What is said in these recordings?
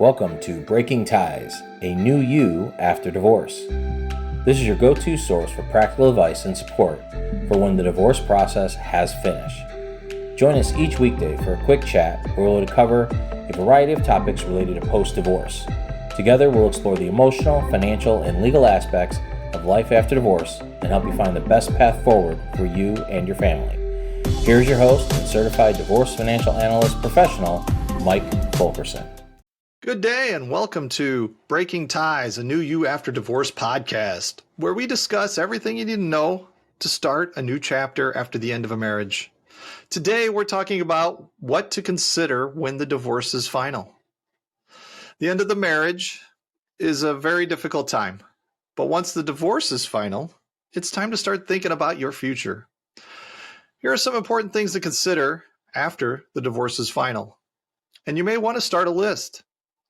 Welcome to Breaking Ties, a new you after divorce. This is your go-to source for practical advice and support for when the divorce process has finished. Join us each weekday for a quick chat where we'll cover a variety of topics related to post-divorce. Together, we'll explore the emotional, financial, and legal aspects of life after divorce and help you find the best path forward for you and your family. Here's your host and Certified Divorce Financial Analyst professional, Mike Fulkerson. Good day and welcome to Breaking Ties, a new you after divorce podcast, where we discuss everything you need to know to start a new chapter after the end of a marriage. Today, we're talking about what to consider when the divorce is final. The end of the marriage is a very difficult time, but once the divorce is final, it's time to start thinking about your future. Here are some important things to consider after the divorce is final. And you may want to start a list,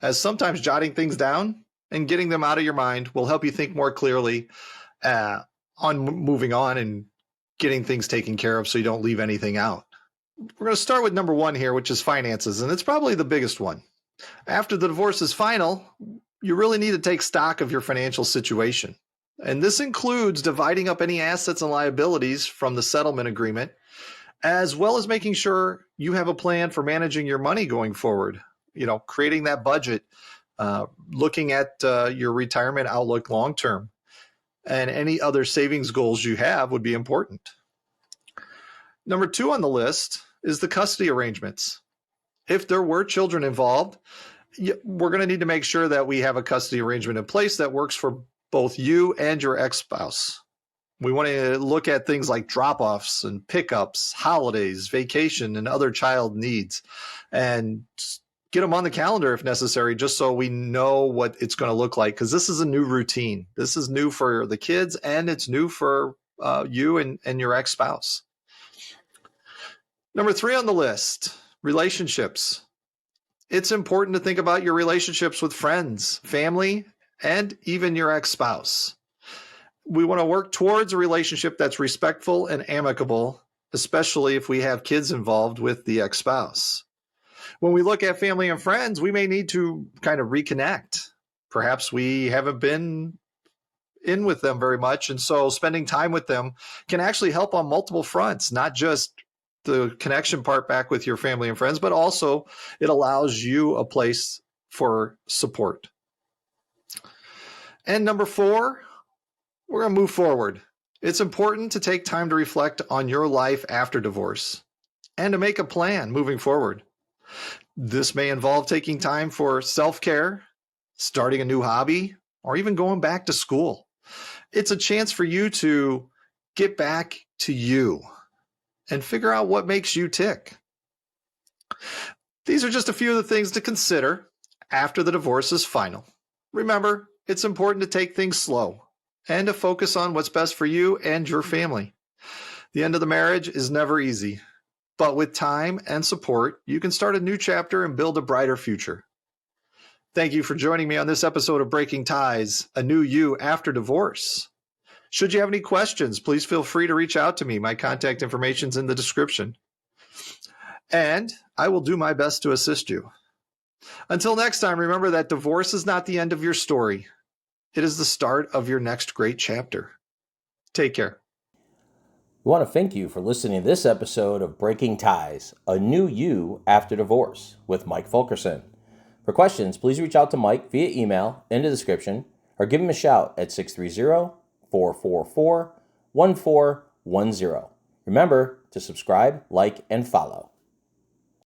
as sometimes jotting things down and getting them out of your mind will help you think more clearly on moving on and getting things taken care of so you don't leave anything out. We're going to start with number one here, which is finances, and it's probably the biggest one. After the divorce is final, you really need to take stock of your financial situation. And this includes dividing up any assets and liabilities from the settlement agreement, as well as making sure you have a plan for managing your money going forward. Creating that budget, looking at your retirement outlook long term, and any other savings goals you have would be important. Number two on the list is the custody arrangements. If there were children involved, we're going to need to make sure that we have a custody arrangement in place that works for both you and your ex-spouse. We want to look at things like drop-offs and pickups, holidays, vacation, and other child needs, and get them on the calendar if necessary, just so we know what it's going to look like, because this is a new routine. This is new for the kids, and it's new for you and your ex-spouse. Number three on the list, relationships. It's important to think about your relationships with friends, family, and even your ex-spouse. We want to work towards a relationship that's respectful and amicable, especially if we have kids involved with the ex-spouse. When we look at family and friends, we may need to kind of reconnect. Perhaps we haven't been in with them very much, and so spending time with them can actually help on multiple fronts, not just the connection part back with your family and friends, but also it allows you a place for support. And number four, we're going to move forward. It's important to take time to reflect on your life after divorce and to make a plan moving forward. This may involve taking time for self-care, starting a new hobby, or even going back to school. It's a chance for you to get back to you and figure out what makes you tick. These are just a few of the things to consider after the divorce is final. Remember, it's important to take things slow and to focus on what's best for you and your family. The end of the marriage is never easy, but with time and support, you can start a new chapter and build a brighter future. Thank you for joining me on this episode of Breaking Ties, a new you after divorce. Should you have any questions, please feel free to reach out to me. My contact information is in the description. And I will do my best to assist you. Until next time, remember that divorce is not the end of your story. It is the start of your next great chapter. Take care. We want to thank you for listening to this episode of Breaking Ties, a new you after divorce with Mike Fulkerson. For questions, please reach out to Mike via email in the description or give him a shout at 630-444-1410. Remember to subscribe, like, and follow.